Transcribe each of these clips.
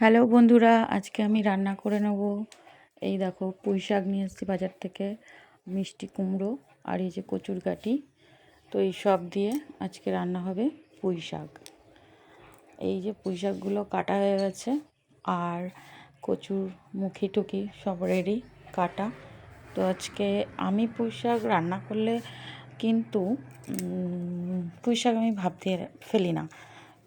Hello বন্ধুরা, আজকে আমি রান্না করে নেব। এই দেখো, পুঁই শাক নিয়ে এসেছি বাজার থেকে, মিষ্টি কুমড়ো আর এই যে কচুর গাঁটি। তো এই সব দিয়ে আজকে রান্না হবে পুঁই শাক। এই যে পুঁই শাকগুলো কাটা হয়ে গেছে, আর কচুর মুখি টুকি সব রেডি কাটা। তো আজকে আমি পুঁই শাক রান্না করলে কিন্তু পুঁই শাক আমি ভাবতে ফেলি না।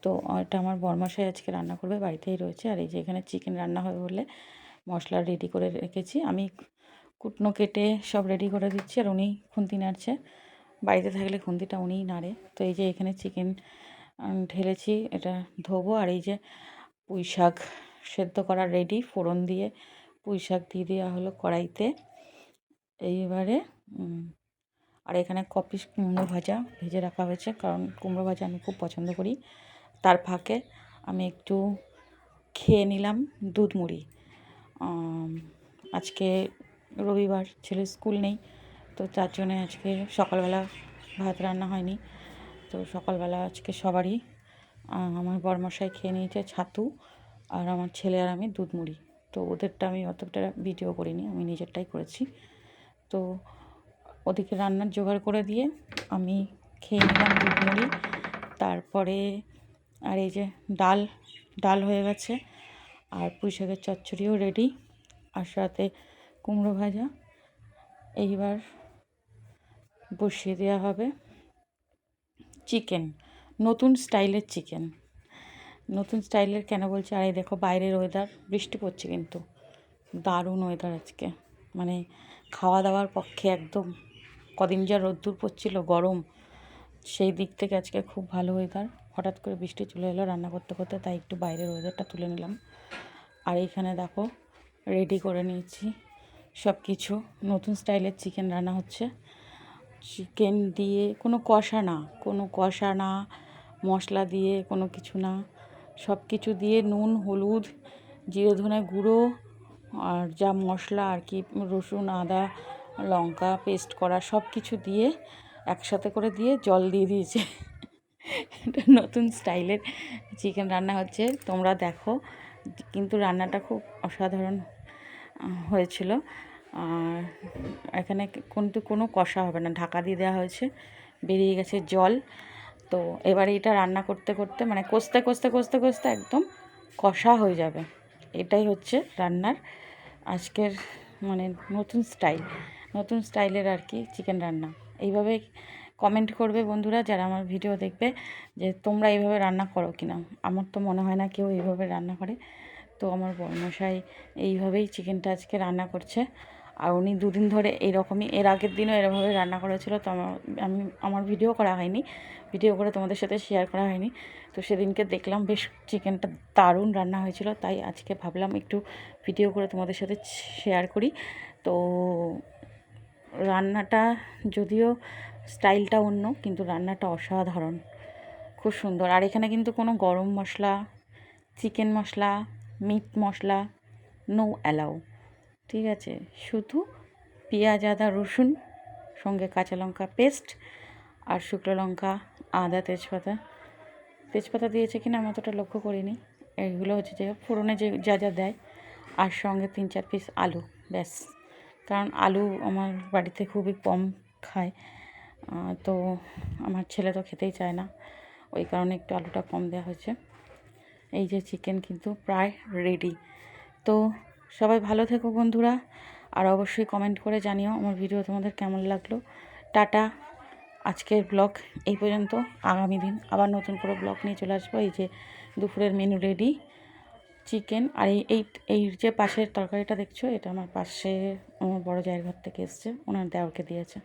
তো এটা আমার বরমশাই আজকে রান্না করবে, বাড়িতেই রয়েছে। আর এই যে এখানে চিকেন রান্না হবে বলে মশলা রেডি করে রেখেছি। আমি কুটনো কেটে সব রেডি করে দিচ্ছি, আর উনি খুন্তি নাড়ছে। বাড়িতে থাকলে খুন্তিটা উনিই নাড়ে। তো এই যে এখানে চিকেন ঢেলেছি, এটা ধোবো। আর এই যে পুঁই শাক সেদ্ধ করা রেডি, ফোড়ন দিয়ে পুঁই শাক দিয়ে দেওয়া হলো কড়াইতে। এইবারে আর এখানে কপিস কুমড়ো ভাজা ভেজে রাখা হয়েছে, কারণ কুমড়ো ভাজা আমি খুব পছন্দ করি। তার ফাঁকে আমি একটু খেয়ে নিলাম দুধ মুড়ি। আজকে রবিবার, ছেলের স্কুল নেই, তো তার জন্যে আজকে সকালবেলা ভাত রান্না হয়নি। তো সকালবেলা আজকে সবারই আমার বরমশাই খেয়ে নিয়েছে ছাতু, আর আমার ছেলে আর আমি দুধ মুড়ি। তো ওদেরটা আমি অতটা ভিডিও করিনি, আমি নিজেরটাই করেছি। তো ওদিকে রান্নার জোগাড় করে দিয়ে আমি খেয়ে নিলাম দুধ মুড়ি। তারপরে আর এই যে ডাল হয়ে গেছে, আর পুঁই শাকের চচ্চড়িও রেডি, আর সাথে কুমড়ো ভাজা। এইবার বসিয়ে দেওয়া হবে চিকেন, নতুন স্টাইলের চিকেন। নতুন স্টাইলের কেন বলছি, আর এই দেখো বাইরের ওয়েদার, বৃষ্টি পড়ছে কিন্তু দারুণ ওয়েদার আজকে, মানে খাওয়া দাওয়ার পক্ষে একদম। কদিন যা রোদ্দুর পড়ছিল, গরম, সেই দিক থেকে আজকে খুব ভালো ওয়েদার। হঠাৎ করে বৃষ্টি চলে এলো রান্না করতে করতে, তাই একটু বাইরের ওয়েদারটা তুলে নিলাম। আর এইখানে দেখো রেডি করে নিয়েছি সব কিছু। নতুন স্টাইলের চিকেন রান্না হচ্ছে। চিকেন দিয়ে কোনো কষা না, মশলা দিয়ে কোনো কিছু না, সব কিছু দিয়ে নুন, হলুদ, জিরে ধনে গুঁড়ো আর যা মশলা আর কি, রসুন, আদা, লঙ্কা পেস্ট করা, সব কিছু দিয়ে একসাথে করে দিয়ে জল দিয়ে দিয়েছে। এটা নতুন স্টাইলের চিকেন রান্না হচ্ছে, তোমরা দেখো। কিন্তু রান্নাটা খুব অসাধারণ হয়েছিল। আর এখানে কিন্তু কোনো কষা হবে না, ঢাকা দিয়ে দেওয়া হয়েছে, বেরিয়ে গেছে জল। তো এবারে এটা রান্না করতে করতে, মানে কষতে কষতে কষতে কষতে একদম কষা হয়ে যাবে। এটাই হচ্ছে রান্নার আজকের মানে নতুন স্টাইলের আর কি চিকেন রান্না। এইভাবে কমেন্ট করবে বন্ধুরা যারা আমার ভিডিও দেখবে, যে তোমরা এইভাবে রান্না করো কি না। আমার তো মনে হয় না কেউ এইভাবে রান্না করে। তো আমার বরমশাই এইভাবেই চিকেনটা আজকে রান্না করছে। আর উনি দুদিন ধরে এইরকমই, এর আগের দিনও এরভাবে রান্না করেছিল। তো আমার ভিডিও করা হয়নি, ভিডিও করে তোমাদের সাথে শেয়ার করা হয়নি। তো সেদিনকে দেখলাম বেশ চিকেনটা দারুণ রান্না হয়েছিল, তাই আজকে ভাবলাম একটু ভিডিও করে তোমাদের সাথে শেয়ার করি। তো রান্নাটা যদিও স্টাইলটা অন্য, কিন্তু রান্নাটা অসাধারণ, খুব সুন্দর। আর এখানে কিন্তু কোনো গরম মশলা, চিকেন মশলা, মিট মশলা নো অ্যালাউ, ঠিক আছে? শুধু পেঁয়াজ, আদা, রসুন, সঙ্গে কাঁচা লঙ্কা পেস্ট, আর শুকনো লঙ্কা, আদা, তেজপাতা দিয়েছে কিনা আমি অতটা লক্ষ্য করিনি। এইগুলো হচ্ছে যে ফোড়নে যে যা দেয়, আর সঙ্গে 3-4 পিস আলু, ব্যাস। কারণ আলু আমার বাড়িতে খুবই কম খায়, তো আমার ছেলে তো খেতেই চায় না, ওই কারণে একটু আলুটা কম দেওয়া হয়েছে। এই যে চিকেন কিন্তু প্রায় রেডি। তো সবাই ভালো থেকো বন্ধুরা, আর অবশ্যই কমেন্ট করে জানিও আমার ভিডিও তোমাদের কেমন লাগলো। টাটা। আজকের ব্লগ এই পর্যন্ত, আগামী দিন আবার নতুন করে ব্লগ নিয়ে চলে আসবো। এই যে দুপুরের মেনু রেডি, চিকেন। আর এই যে পাশের তরকারিটা দেখছো, এটা আমার পাশে আমার বড় জায়ের ঘর থেকে এসছে, ওনার দেওরকে দিয়েছে।